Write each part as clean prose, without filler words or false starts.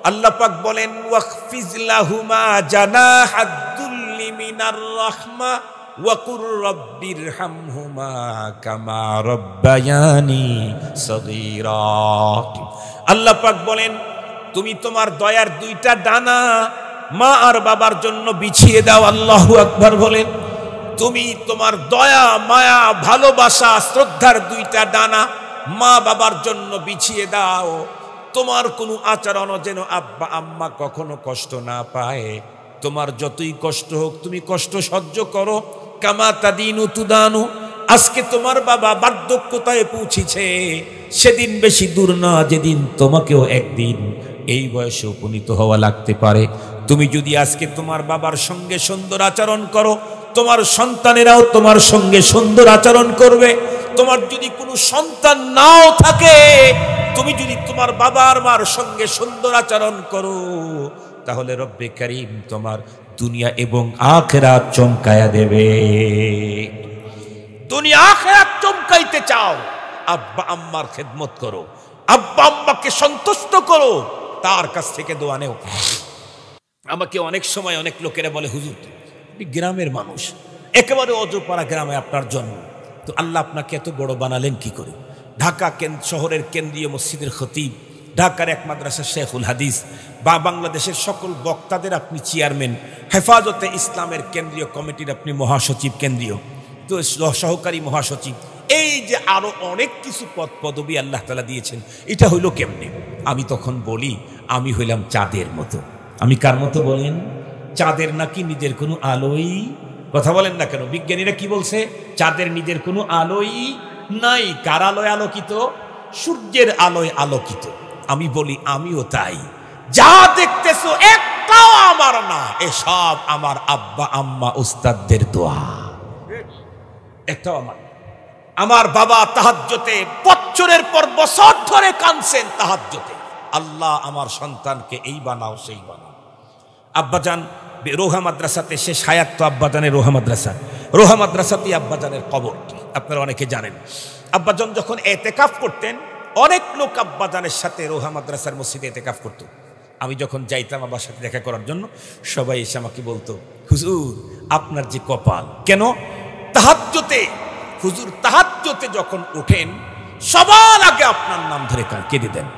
আল্লাহ পাক বলেন ওয়াখফিজ লাহুমা জানাহাদ দুল্লি মিনার রাহমা ওয়া কুর রাব্বিরহামহুমা কামা রাব্বায়ানি সগীরা। আল্লাহ পাক বলেন তুমি তোমার দয়ার দুইটা ডানা মা আর বাবার জন্য বিছিয়ে দাও। আল্লাহু আকবার বলেন তুমি তোমার দয়া মায়া ভালোবাসা শ্রদ্ধার দুইটা ডানা মা বাবার জন্য বিছিয়ে দাও। তোমার কোনো আচরণও যেন আব্বা আম্মা কখনো কষ্ট না পায়। তোমার যতই কষ্ট হোক তুমি কষ্ট সহ্য করো। কামা তাদিনু তুদানু। আজকে তোমার বাবা বার্ধক্যতায় পৌঁছেছে, সেদিন বেশি দূর না যেদিন তোমাকেও একদিন এই বয়সে উপনীত হওয়া লাগতে পারে। তুমি যদি আজকে তোমার বাবার সঙ্গে সুন্দর আচরণ করো, তোমার সন্তানেরাও তোমার সঙ্গে সুন্দর আচরণ করবে। তোমার যদি কোনো সন্তান নাও থাকে, তুমি যদি তোমার বাবার মার সঙ্গে সুন্দর আচরণ করো, তাহলে রব্বে কারীম তোমার দুনিয়া এবং আখিরাত চমকায়া দেবে। দুনিয়া আখিরাত চমকাইতে চাও, আব্বা আম্মার খেদমত করো, আব্বা আম্মাকে সন্তুষ্ট করো, তার কাছ থেকে দোয়া নেও। আমাকে অনেক সময় অনেক লোকেরা বলে হুজুর গ্রামের মানুষ, একেবারে অজপাড়া গ্রামে আপনার জন্ম, তো আল্লাহ আপনাকে এত বড় বানালেন কি করে? ঢাকা শহরের কেন্দ্রীয় মসজিদের খতিব, ঢাকার এক মাদ্রাসার শেখুল হাদিস, বা বাংলাদেশের সকল বক্তাদের আপনি চেয়ারম্যান, হেফাজতে ইসলামের কেন্দ্রীয় কমিটির আপনি মহাসচিব, কেন্দ্রীয় তো সহকারী মহাসচিব, এই যে আরো অনেক কিছু পদ পদবি আল্লাহ তাআলা দিয়েছেন, এটা হইল কেমনে? আমি তখন বলি আমি হইলাম চাঁদের মতো। আমি কার মতো বলেন? চাঁদের নাকি নিজের কোনো আলোই, কথা বলেন না কেন? বিজ্ঞানীরা কি বলছে? চাঁদের নিজের কোনো আলোই নাই। কার আলোয় আলোকিত? সূর্যের আলোয় আলোকিত। আমি বলি আমিও তাই। যা দেখতেছো একটাও আমার না, এসব আমার আব্বা আম্মা উস্তাদদের দোয়া, একটাও আমার। আমার বাবা তাহাজ্জুদে বছরের পর বছর ধরে কাঁদছেন তাহাজ্জুদে, আল্লাহ আমার সন্তানকে এই বানাও সেই বানাও। আব্বাজান রোহা মাদ্রাসাতে, শেষ হায়াত তো আব্বাজানের রোহা মাদ্রাসা, রোহা মাদ্রাসাতেই আব্বাজানের কবর, আপনারা অনেকে জানেন। আব্বাজান যখন এতেকাফ করতেন, অনেক লোক আব্বাজানের সাথে রোহা মাদ্রাসার মসজিদে এতেকাফ করত। আমি যখন যাইতাম আব্বার সাথে দেখা করার জন্য, সবাই এসে আমাকে বলতো হুজুর আপনার যে কপাল। কেন? তাহাজ্জুদে হুজুর তাহাজ্জুদে যখন ওঠেন সবার আগে আপনার নাম ধরে কেঁদে দেন।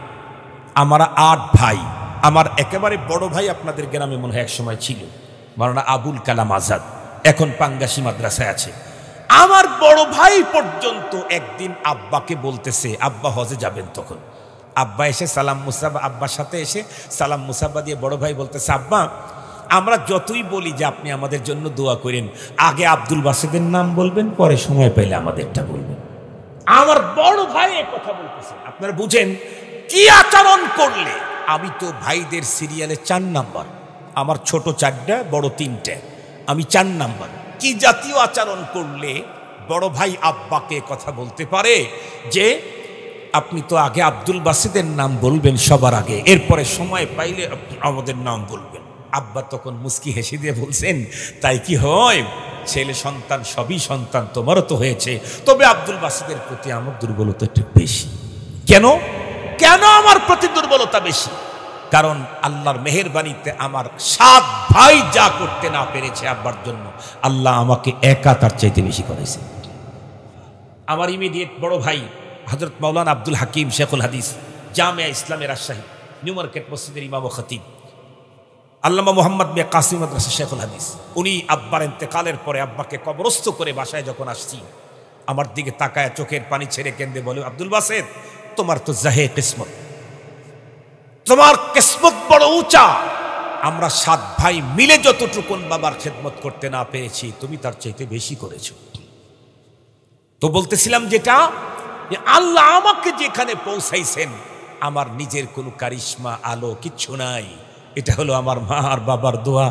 আমরা 8 ভাই, আমার একেবারে বড় ভাই আপনাদের গ্রামে মনে হয় এক সময় ছিল, মাওলানা আবুল কালাম আজাদ, এখন পাঙ্গাসি মাদ্রাসায় আছে। আমার বড় ভাই পর্যন্ত একদিন আব্বাকে বলতেছে, আব্বা হজে যাবেন, তখন আব্বা এসে সালাম মুসাবা, আব্বার সাথে এসে সালাম মুসাবা দিয়ে বড় ভাই বলতেছে, আব্বা আমরা যতই বলি যে আপনি আমাদের জন্য দোয়া করেন, আগে আব্দুল বাসিদের নাম বলবেন, পরে সময় পেলে আমাদেরটা বলবেন। আমার বড় ভাই এই কথা বলতেছে। আপনারা বুঝেন কি আচরণ করলে? আমি তো ভাইদের সিরিয়ালে 4 নাম্বার, আমার ছোট 4টা বড় 3টে, আমি 4 নাম্বার। কি জাতীয় আচরণ করলে বড় ভাই আব্বাকে কথা বলতে পারে যে আপনি তো আগে আব্দুল বাসিদের নাম বলবেন সবার আগে, এরপরে সময় পাইলে আমাদের নাম বলবেন। আব্বা তখন মুস্কি হেসে দিয়ে বলছেন, তাই কি হয়? ছেলে সন্তান সবই সন্তান, তোমারও তো হয়েছে, তবে আব্দুল বাসিদের প্রতি আমার দুর্বলতা একটু বেশি। কেন? কেন আমার প্রতি দুর্বলতা বেশি? কারণ আল্লাহর মেহেরবানিতে আমার 7 ভাই যা করতে না পেরেছে আব্বার জন্য, আল্লাহ আমাকে একা তার চাইতে বেশি করেছে। আমার ইমিডিয়েট বড় ভাই হযরত মাওলানা আব্দুল হাকিম শেখুল হাদিস, জামিয়া ইসলামের রাজশাহী নিউ মার্কেট মসজিদের ইমাম ও খতিব, আল্লামা মোহাম্মদ মিয়া কাসিম মাদ্রাসা শেখুল হাদিস, উনি আব্বার ইন্তেকালের পরে আব্বাকে কবরস্থ করে বাসায় যখন আসছি, আমার দিকে তাকায় চোখের পানি ছেড়ে কেঁদে বলে, আব্দুল বাসেদ তোমার তো জাহে কিসমত, তোমার কিসমত বড় উঁচা। আমরা 7 ভাই মিলে যতটুকুন বাবার খেদমত করতে না পেরেছি, তুমি তার চাইতে বেশি করেছো। তো বলতেছিলাম যেটা, আল্লাহ আমাকে যেখানে পৌঁছাইছেন, আমার নিজের কোনো কারিশমা আলো কিচ্ছু নাই, এটা হলো আমার মা আর বাবার দোয়া,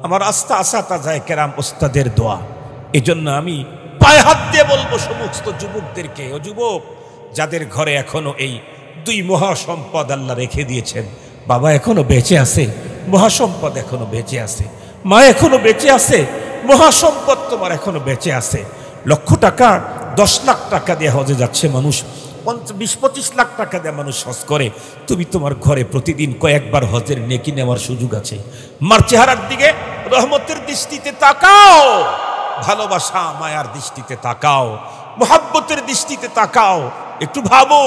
আমার আস্থা আসাতাজায়ে কেরাম ওস্তাদের দোয়া। এজন্য আমি পায়ে হাত দিয়ে বলবো সমস্ত যুবকদেরকে, ও যুবক যাদের ঘরে এখনো এই 2 মহাসম্পদ আল্লাহ রেখে দিয়েছেন, বাবা এখনো বেঁচে আছে, মহাসম্পদ এখনো বেঁচে আছে, মা এখনো বেঁচে আছে, মহাসম্পদ তোমার এখনো বেঁচে আছে। লক্ষ টাকা 10 লাখ টাকা দিয়ে হজে যাচ্ছে মানুষ, 20-25 লাখ টাকা দিয়ে মানুষ হজ করে, তুমি তোমার ঘরে প্রতিদিন কয়েকবার হজের নেকি নেওয়ার সুযোগ আছে। মার চেহারার দিকে রহমতের দৃষ্টিতে তাকাও, ভালোবাসা মায়ার দৃষ্টিতে তাকাও, মোহাব্বতের দৃষ্টিতে তাকাও। একটু ভাবো,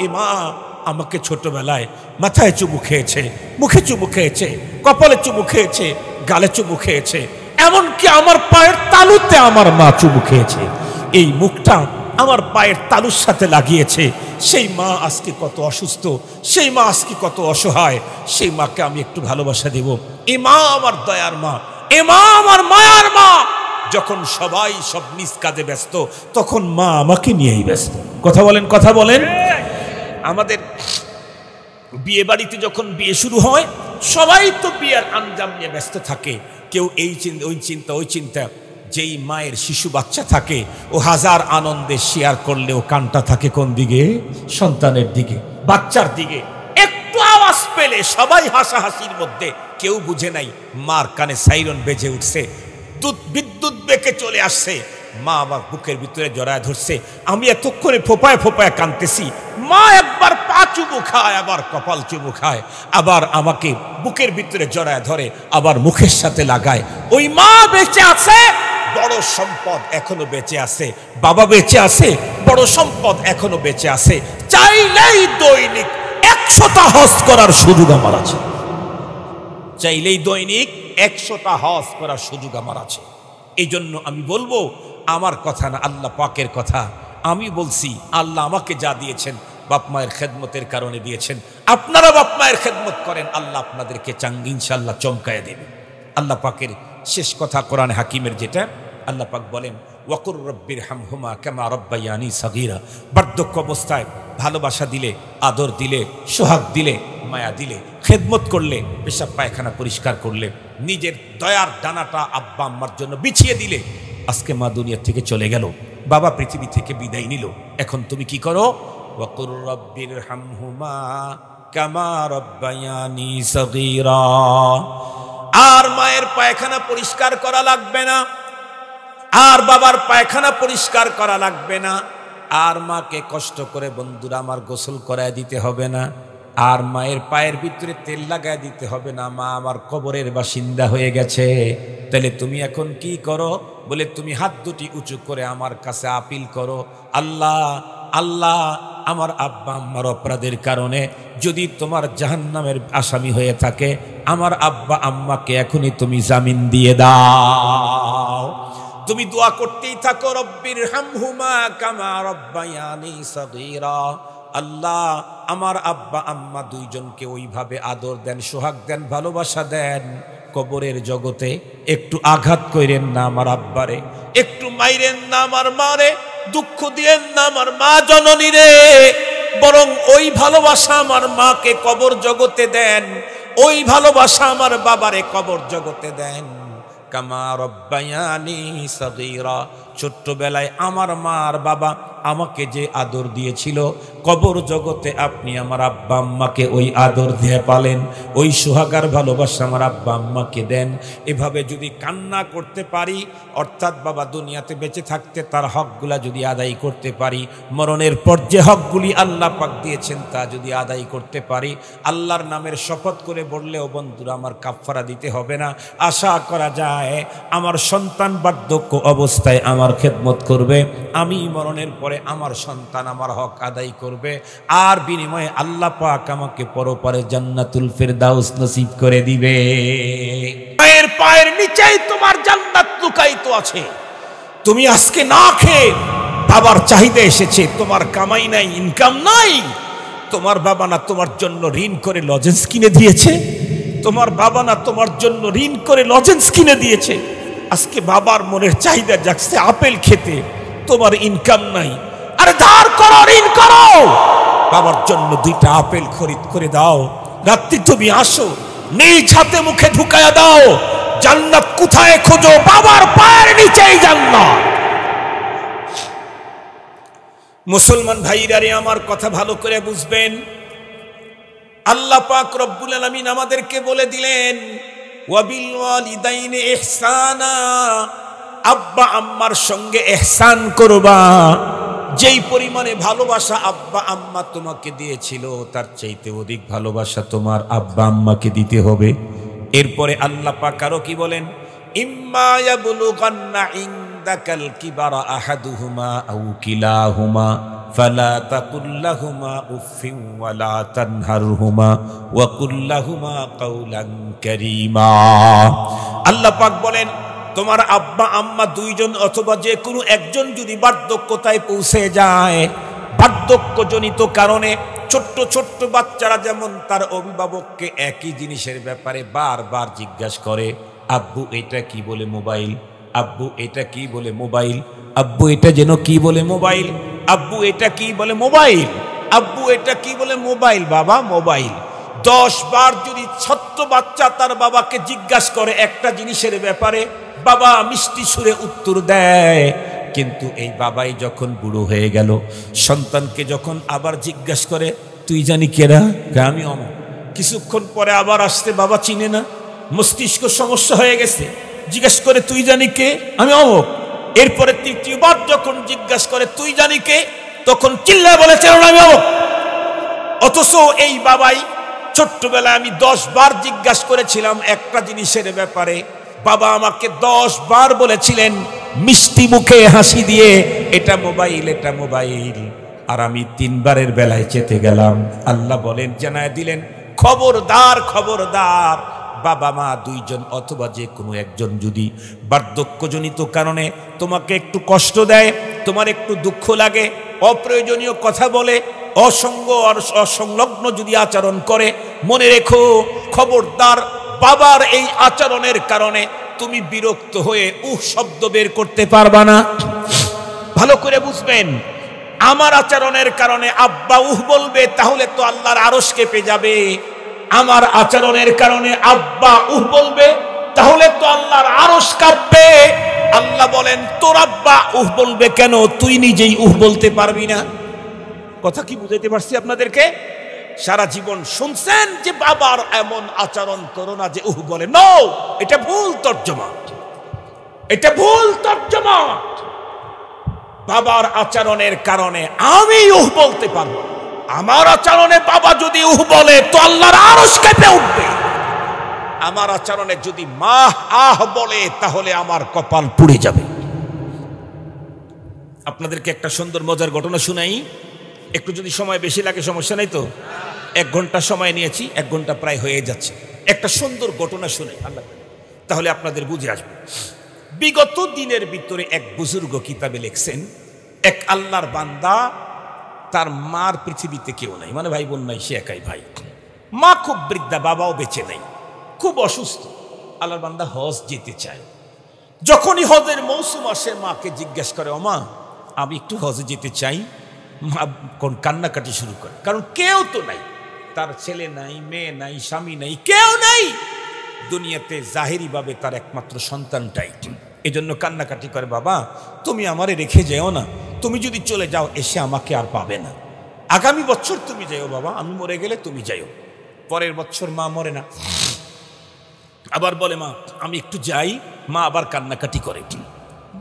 এ মা আমাকে ছোটবেলায় মাথায় চুমু খেয়েছে, মুখে চুমু খেয়েছে, কপালে চুমু খেয়েছে, গালে চুমু খেয়েছে, এমনকি আমার পায়ের তালুতে আমার মা চুমু খেয়েছে। এই মুখটা আমার পায়ের তালুর সাথে লাগিয়েছে। সেই মা আজকে কত অসুস্থ, সেই মা আজকে কত অসহায়, সেই মাকে আমি একটু ভালোবাসা দেব। এ মা আমার দয়ার মা, এ মা আমার মায়ার মা। যখন সবাই সব নিজ কাজে ব্যস্ত, তখন মা আমাকে নিয়েই ব্যস্ত। কথা বলেন, কথা বলেন। আমাদের বিয়ে বাড়িতে যখন বিয়ে শুরু হয়, সবাই তো বিয়ের আঞ্জাম নিয়ে ব্যস্ত থাকে, কেউ এই চিন্তা, ওই চিন্তা, ওই চিন্তা। যেই মায়ের শিশু বাচ্চা থাকে, ও হাজার আনন্দে শেয়ার করলেও কানটা থাকে কোন দিকে? সন্তানের দিকে, বাচ্চার দিকে। একটু আওয়াজ পেলে সবাই হাসাহাসির মধ্যে, কেউ বুঝে নাই মার কানে সাইরন বেজে উঠছে, বিদ্যুৎ বেঁকে চলে আসছে, মা আমার বুকের ভিতরে জড়ায় ধরছে। আমি এতক্ষণে ফোপায় ফোপায় কাঁদতেছি, মা একবার পা চুমু খায়, আবার কপাল চুমু খায়, আবার আমাকে বুকের ভিতরে জড়ায় ধরে, আবার মুখের সাথে লাগায়। ওই মা বেঁচে আছে, বড় সম্পদ এখনো বেঁচে আছে। বাবা বেঁচে আছে, বড় সম্পদ এখনো বেঁচে আছে। চাইলেই দৈনিক 100টা হজ করার সুযোগ আমার আছে। চাইলেই দৈনিক 100টা হজ করার সুযোগ আমার আছে। এই জন্য আমি বলবো, আমার কথা না, আল্লাহ পাকের কথা আমি বলছি। আল্লাহ আমাকে যা দিয়েছেন বাপ মায়ের খেদমতের কারণে দিয়েছেন। আপনারা বাপ মায়ের খেদমত করেন, আল্লাহ আপনাদেরকে চাঙ্গি ইনশাআল্লাহ চমকায় দেবে। আল্লাহ পাকের শেষ কথা কোরআন হাকিমের, যেটা আল্লাহ পাক বলেন, ওয়াকুর রব্বির হামহুমা কামা রব্বায়ানি সাগীরা। বার্ধক্য অবস্থায় ভালোবাসা দিলে, আদর দিলে, সোহাগ দিলে, মায়া দিলে, খেদমত করলে, পেশাব পায়খানা পরিষ্কার করলে, নিজের দয়ার ডানাটা আব্বা আম্মার জন্য বিছিয়ে দিলে। আজকে মা দুনিয়া থেকে চলে গেল, বাবা পৃথিবী থেকে বিদায় নিল, এখন তুমি কি করো? ওয়াকুর রব্বির হামহুমা কামা রব্বায়ানি সাগীরা। আর মায়ের পায়খানা পরিষ্কার করা লাগবে না, আর বাবার পায়খানা পরিষ্কার করা লাগবে না, আর মাকে কষ্ট করে বন্ধুরা আমার গোসল করায় দিতে হবে না, আর মায়ের পায়ের ভিতরে তেল লাগায় দিতে হবে না। মা আমার কবরের বাসিন্দা হয়ে গেছে। তাহলে তুমি এখন কি করো? বলে তুমি হাত দুটি উঁচু করে আমার কাছে আপিল করো, আল্লাহ, আল্লাহ, আমার আব্বা আম্মার অপরাধের কারণে যদি তোমার জাহান্নামের আসামি হয়ে থাকে, আমার আব্বা আম্মাকে এখনই তুমি জামিন দিয়ে দাও। তুমি দোয়া করতেই থাকো, রব্বির হামহুমা কামা রব্বায়ানি সাগীরা। আল্লাহ, আমার আব্বা আম্মা দুইজনকে ওইভাবে আদর দেন, সোহাগ দেন, ভালোবাসা দেন। কবরের জগতে একটু আঘাত করেন না আমার আব্বারে, একটু মাইরেন না আমার মারে, দুঃখ দিয়েন না আমার মা জননী রে। বরং ওই ভালোবাসা আমার মাকে কবর জগতে দেন, ওই ভালোবাসা আমার বাবারে কবর জগতে দেন। কামা রব্বায়ানি সাগীরা। ছোট্টবেলায় আমার মা আর বাবা আমাকে যে আদর দিয়েছিল, কবর জগতে আপনি আমার আব্বা আম্মাকে ওই আদর দিয়ে পালেন, ওই সোহাগার ভালোবাসা আমার আব্বা আম্মাকে দেন। এভাবে যদি কান্না করতে পারি, অর্থাৎ বাবা দুনিয়াতে বেঁচে থাকতে তার হকগুলা যদি আদায় করতে পারি, মরণের পর যে হকগুলি আল্লাহ পাক দিয়েছেন তা যদি আদায় করতে পারি, আল্লাহর নামের শপথ করে বললেও বন্ধুরা আমার কাফফারা দিতে হবে না। আশা করা যায় আমার সন্তান বার্ধক্য অবস্থায় আমার খেদমত করবে, আমি মরণের পরে আমার সন্তান আমার হক আদায় করবে, আর বিনিময়ে আল্লাহ পাক আমাকে পরপারে জান্নাতুল ফেরদাউস নসিব করে দিবে। পায়ের পায়ের নিচেই তোমার জান্নাত লুকায়িত আছে। তুমি আজকে না খেয়ে, বাবার চাহিদা এসেছে, তোমার কামাই নাই, ইনকাম নাই, তোমার বাবা না তোমার জন্য ঋণ করে লজেন্স কিনে দিয়েছে, তোমার বাবা না তোমার জন্য ঋণ করে লজেন্স কিনে দিয়েছে। আজকে বাবার মনের চাহিদা জাগছে আপেল খেতে, তোমার ইনকাম নাই, আরে ধার করো, ঋণ করো, বাবার জন্য 2টা আপেল খরিদ করে দাও। রাত্রি তুমি আসো, নিজ হাতে মুখে ঢুকায়া দাও। জান্নাত কোথায় খোঁজো? বাবার পায়ের নিচেই জান্নাত। মুসলমান ভাইরা রে, আমার কথা ভালো করে বুঝবেন। আল্লাহ পাক রব্বুল আলামিন আমাদেরকে বলে দিলেন, ওয়াবিল ওয়ালিদাইনি ইহসানা, আব্বা আম্মার সঙ্গে ইহসান করবা। যেই পরিমাণে ভালোবাসা আব্বা আম্মা তোমাকে দিয়েছিল তার চাইতে অধিক ভালোবাসা তোমার আব্বা আম্মাকে দিতে হবে। এরপরে আল্লাহ পাক আরো কি বলেন, ইম্মা ইয়াবলুগান্না ইনদাকাল কিবারা আহাদুহুমা আও কিলাহুমা ফালা তাকুল লাহুমা উফফিন ওয়ালা তানহারহুমা ওয়া কুল লাহুমা কাওলান কারীমা। আল্লাহ পাক বলেন, তোমার আব্বা আম্মা দুইজন অথবা যে কোনো একজন যদি বার্ধক্যতায় পৌঁছে যায়, বার্ধক্যজনিত কারণে ছোট্ট ছোট্ট বাচ্চারা যেমন তার অভিভাবককে একই জিনিসের ব্যাপারে বারবার জিজ্ঞাসা করে, আব্বু এটা কি বলে মোবাইল, আব্বু এটা কি বলে মোবাইল, আব্বু এটা যেন কি বলে মোবাইল, আব্বু এটা কি বলে মোবাইল, আব্বু এটা কি বলে মোবাইল, বাবা মোবাইল। 10 বার যদি ছোট্ট বাচ্চা তার বাবাকে জিজ্ঞাসা করে একটা জিনিসের ব্যাপারে, বাবা মিষ্টি সুরে উত্তর দেয়। কিন্তু এই বাবাই যখন বুড়ো হয়ে গেল, সন্তানকে যখন আবার জিজ্ঞাসা করে, তুই জানি কেরা, আমি অমুক, কিছুক্ষণ পরে আবার আসতে বাবা চিনে না, মস্তিষ্ক সমস্যা হয়ে গেছে, জিজ্ঞাসা করে তুই জানি কে, আমি অমুক। এরপরে তৃতীয়বার যখন জিজ্ঞাসা করে তুই জানি কে, তখন চিল্লায় বলে চেনো না আমি অমুক। অথচ এই বাবাই ছোট্টবেলায় আমি 10 বার জিজ্ঞাসা করেছিলাম একটা জিনিসের ব্যাপারে, বাবা আমাকে 10 বার বলেছিলেন মিষ্টি মুখে হাসি দিয়ে, এটা মোবাইল, এটা মোবাইল। আর আমি 3 বারের বেলায় চেতে গেলাম। আল্লাহ বলেন, জানায় দিলেন, খবরদার খবরদার, বাবা মা দুইজন অথবা যে কোনো একজন যদি বার্ধক্যজনিত কারণে তোমাকে একটু কষ্ট দেয়, তোমার একটু দুঃখ লাগে, অপ্রয়োজনীয় কথা বলে, অসঙ্গ অসংলগ্ন যদি আচরণ করে, মনে রেখো খবরদার, বাবার এই আচরণের কারণে তুমি বিরক্ত হয়ে শব্দ বের করতে পারবা না। ভালো করে বুঝবেন, আমার আচরণের কারণে আব্বা বলবে, তাহলে তো আল্লাহর আরশ কেঁপে যাবে। আমার আচরণের কারণে আব্বা বলবে, তাহলে তো আল্লাহর আরশ কাঁপবে। আল্লাহ বলেন, তোর আব্বা বলবে কেন, তুই নিজেই বলতে পারবি না? কথা কি বুঝাইতে পারছি আপনাদেরকে? সারা জীবন শুনছেন যে বাবার এমন আচরণ করো না যে বলে, নো, এটা ভুল তর্জমা, এটা ভুল তর্জমা। বাবার আচরণের কারণে আমি বলতে পারবো, আমার আচরণে বাবা যদি বলে তো আল্লাহর আরশ কেঁপে উঠবে। আমার আচরণে যদি মা বলে তাহলে আমার কপাল পুড়ে যাবে। আপনাদেরকে একটা সুন্দর মজার ঘটনা শুনাই, একটু যদি সময় বেশি লাগে সমস্যা নাই তো। 1 ঘন্টা সময় নিয়েছি, 1 ঘন্টা প্রায় হয়ে যাচ্ছে। একটা সুন্দর ঘটনা শুনে আল্লাহ, তাহলে আপনাদের বুঝে আসবে। বিগত দিনের ভিতরে এক বুজুর্গ কিতাবে লিখছেন, এক আল্লাহর বান্দা, তার মার পৃথিবীতে কেউ নাই, মানে ভাই বোন নাই, সে একাই ভাই। মা খুব বৃদ্ধা, বাবাও বেঁচে নাই, খুব অসুস্থ। আল্লাহর বান্দা হজ যেতে চায়। যখনই হজের মৌসুম আসে, মাকে জিজ্ঞাসা করে, ও মা, আমি একটু হজে যেতে চাই। মা কোন কান্নাকাটি শুরু করে, কারণ কেউ তো নাই, তার ছেলে নাই, মেয়ে নাই, স্বামী নাই, কেউ নাই দুনিয়াতে, জাহেরি ভাবে তার একমাত্র সন্তানটাই। এজন্য কান্নাকাটি করে, বাবা তুমি আমারে রেখে যেও না, তুমি যদি চলে যাও এসে আমাকে আর পাবে না, আগামী বছর তুমি যাও বাবা, আমি মরে গেলে তুমি যাও। পরের বছর মা মরে না, আবার বলে, মা আমি একটু যাই, মা আবার কান্নাকাটি করে।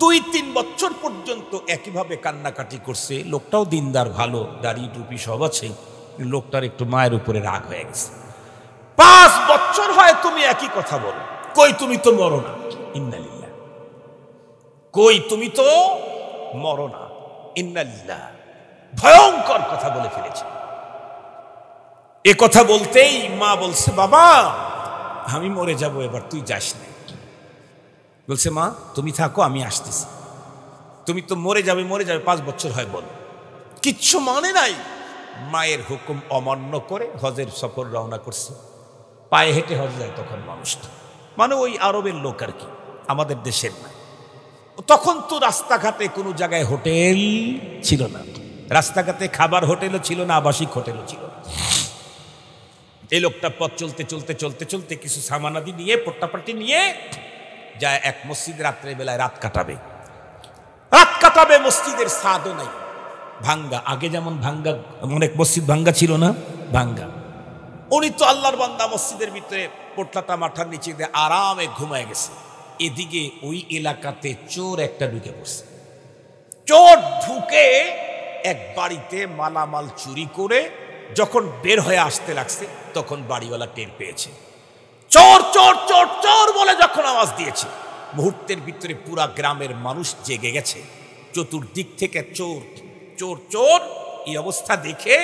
2-3 বছর পর্যন্ত একইভাবে কান্নাকাটি করছে। লোকটাও দিনদার, ভালো, দাড়ি টুপি সব আছে, লোকটার একটু মায়ের উপরে রাগ হয়ে গেছে। 5 বছর হয় তুমি একই কথা বলো, কই তুমি তো মরো না, ইন্নালিল্লাহ, কই তুমি তো মরো না, ইন্নালিল্লাহ। ভয়ঙ্কর কথা বলে ফেলেছে। এ কথা বলতেই মা বলছে, বাবা আমি মরে যাব এবার, তুই যাস না। বলছে, মা তুমি থাকো, আমি আসতেছি, তুমি তো মরে যাবে, মরে যাবে, 5 বছর হয় বল। কিচ্ছু মানে নাই, মায়ের হুকুম অমান্য করে হজের সফর রওনা করছে। পায়ে হেঁটে হজ যায় তখন মানুষটা, মানে ওই আরবের লোক আর কি, আমাদের দেশের না। তখন তো রাস্তাঘাটে কোনো জায়গায় হোটেল ছিল না, রাস্তাঘাটে খাবার হোটেলও ছিল না, আবাসিক হোটেলও ছিল না। এই লোকটা পথ চলতে চলতে চলতে চলতে কিছু সামানাদি নিয়ে, পট্টাপাটি নিয়ে যায় এক মসজিদ, রাত্রে বেলায় রাত কাটাবে। মসজিদের ছাদও নাই, ভাঙ্গা, আগে যেমন ভাঙ্গা, অনেক মসজিদ ভাঙ্গা ছিল না, ভাঙ্গা। উনি তো আল্লাহর বান্দা মসজিদের ভিতরে পোটলাটা মাথার নিচে দিয়ে আরামে ঘুমায় গেছে। এদিকে ওই এলাকাতে চোর একটা ঢুকে পড়ছে। চোর ঢুকে এক বাড়িতে মালামাল চুরি করে যখন বের হয়ে আসতে লাগছে তখন বাড়িওয়ালা টের পেয়েছে। চোর চোর চোর চোর বলে যখন আওয়াজ দিয়েছে, মুহূর্তের ভিতরে পুরা গ্রামের মানুষ জেগে গেছে। চতুর্দিক থেকে চোর চোর চোর। এই অবস্থা দেখে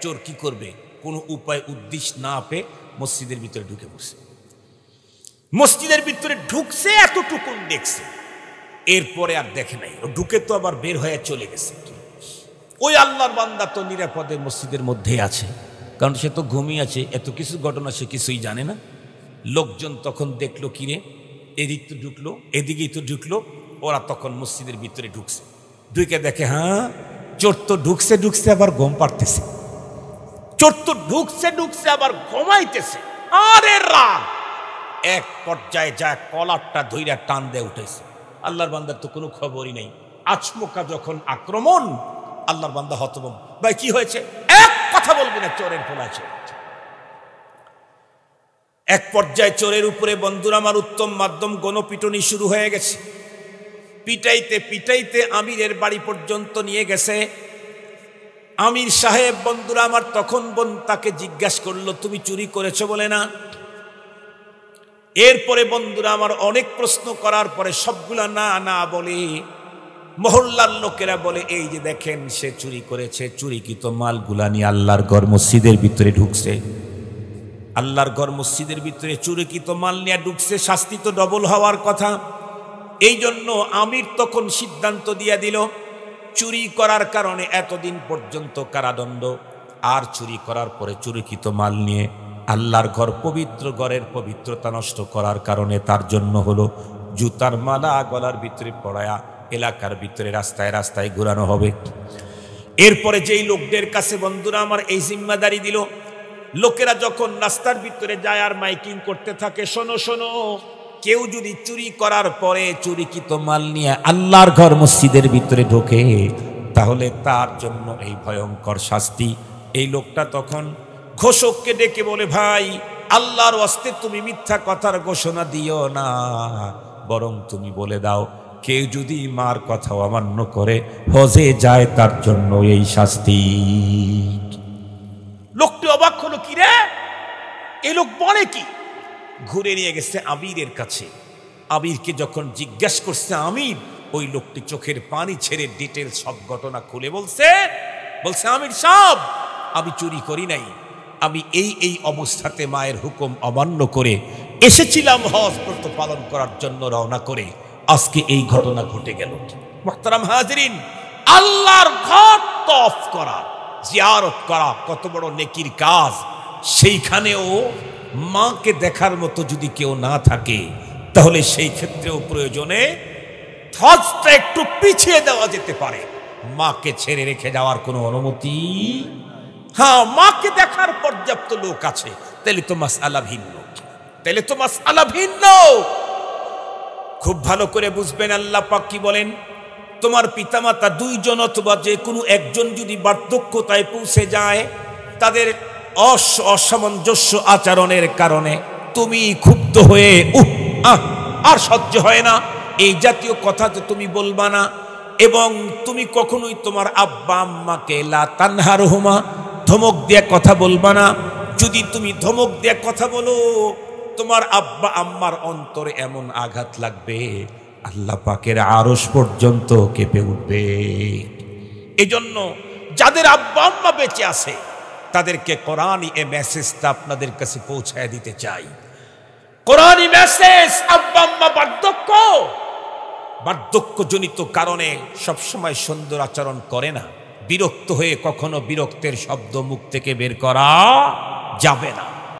চোর কি করবে, কোনো উপায় উদ্দেশ্য না পেয়ে মসজিদের ভিতরে ঢুকে পড়ছে। মসজিদের ভিতরে ঢুকছে, এতটুকুন দেখছে, এরপরে আর দেখে নাই। ও ঢুকে তো আবার বের হয়ে চলে গেছে। ওই আল্লাহর বান্দা তো নিরাপদে মসজিদের মধ্যেই আছে, কারণ সে তো ঘুমিয়ে আছে, এত কিছু ঘটনা সে কিছুই জানে না। লোকজন তখন দেখলো কিরে এদিক তো ঢুকলো, এদিকেই তো ঢুকলো। ওরা তখন মসজিদের ভিতরে ঢুকছে, ঢুকে দেখে হ্যাঁ চোর তো ঢুকছে ঢুকছে আবার ঘুম পাড়তেছে, চোর তো ঢুকছে ঢুকছে আবার ঘুমাইতেছে। আরে রাগ! এক পর্যায়ে যায় কলারটা ধইরা টান দিয়ে উঠেছে। আল্লাহর বান্দার তো কোনো খবরই নেই। আচমকা যখন আক্রমণ, আল্লাহর বান্দা হতভম্ব। ভাই কি হয়েছে? এক কথা বলবি না, চোরের পোলায় চোর। এক পর্যায়ে চোরের উপরে বন্ধুরা আমার উত্তম মাধ্যম গণপিটনি শুরু হয়ে গেছে। পিটাইতে পিটাইতে আমিরের বাড়ি পর্যন্ত নিয়ে গেছে। আমির সাহেব বন্ধুরা আমার তখন তাকে জিজ্ঞাসা করলো, তুমি চুরি করেছো বলে না? এরপরে বন্ধুরা আমার অনেক প্রশ্ন করার পরে সবগুলা না না বলে মহল্লার লোকেরা বলে, এই যে দেখেন সে চুরি করেছে, চুরিকৃত মালগুলা নিয়ে আল্লাহর ঘর মসজিদের ভিতরে ঢুকছে। আল্লাহর ঘর মসজিদের ভিতরে চুরিকৃত মাল নিয়ে ঢুকছে, শাস্তি তো ডবল হওয়ার কথা। এই জন্য আমির তখন সিদ্ধান্ত দিয়ে দিল, চুরি করার কারণে এতদিন পর্যন্ত কারাদণ্ড, আর চুরি করার পরে চুরিকৃত মাল নিয়ে আল্লাহর ঘর পবিত্র ঘরের পবিত্রতা নষ্ট করার কারণে তার জন্য হলো জুতার মালা গলার ভিতরে পড়ায়া এলাকার ভিতরে রাস্তায় রাস্তায় ঘোরানো হবে। এরপরে যেই লোকদের কাছে বন্ধুরা আমার এই জিম্মাদারি দিল, লোকেরা যখন রাস্তার ভিতরে যায় আর মাইকিং করতে থাকে, শোনো শোনো, কেউ যদি চুরি করার পরে চুরিকৃত মাল নিয়ে আল্লাহর ঘর মসজিদের ভিতরে ঢোকে তাহলে তার জন্য এই ভয়ঙ্কর শাস্তি। এই লোকটা তখন ঘোষককে ডেকে বলে, ভাই আল্লাহর ওয়াস্তে তুমি মিথ্যা কথার ঘোষণা দিও না, বরং তুমি বলে দাও কেউ যদি মার কথা অমান্য করে হজে যায় তার জন্য এই শাস্তি। লোকটি অবাক হলো, কি রে এই লোক বলে কি? ঘুরে নিয়ে গেছে আমিরের কাছে। আমিরকে যখন জিজ্ঞাসা করছে আমির, ওই লোকটি চোখের পানি ছেড়ে ডিটেল সব ঘটনা খুলে বলছে, আমির সাহেব আমি চুরি করি নাই, আমি এই অবস্থাতে মায়ের হুকুম অমান্য করে এসেছিলাম হজ ব্রত পালন করার জন্য রওনা করে, আজকে এই ঘটনা ঘটে গেল। মুহতারাম হাজিরিন, আল্লাহর ঘর তওয়াফ করা, জিয়ারত করা কত বড় নেকির কাজ। সেইখানেও মাকে দেখার মতো যদি কেউ না থাকে তাহলে সেই ক্ষেত্রেও প্রয়োজনে হজটা একটু পিছিয়ে দেওয়া যেতে পারে। মাকে ছেড়ে রেখে যাওয়ার কোনো অনুমতি, হ্যাঁ মাকে দেখার পর্যাপ্ত লোক আছে, তাহলে তো মাসআলা ভিন্ন, খুব ভালো করে বুঝবেন। আল্লাহ পাক কি বলেন, তোমার পিতামাতা দুইজন অথবা যে কোনো একজন যদি বার্ধক্যতায় পৌঁছে যায়, তাদের অসামঞ্জস্য আচরণের কারণে তুমি ক্ষুব্ধ হয়ে আর সহ্য হয় না, এই জাতীয় কথা তো তুমি বলবা না। এবং তুমি কখনোই তোমার আব্বা আম্মাকে লা তানহারহুমা, ধমক দিয়ে কথা বলবা না। যদি তুমি ধমক দিয়ে কথা বলো তোমার আব্বা আম্মার অন্তরে এমন আঘাত লাগবে আল্লাহ পাকের আরশ পর্যন্ত কেঁপে উঠবে। এজন্য যাদের আব্বা আম্মা বেঁচে আছে তাদেরকে কোরআনী এই মেসেজটা আপনাদের কাছে পৌঁছায় দিতে চাই। কোরআনী মেসেজ, আব্বা আম্মা বার্ধক্যজনিত কারণে সবসময় সুন্দর আচরণ করে না। বিরক্ত হয়ে কখনো বিরক্তের শব্দ মুখ থেকে বের করা যাবে না।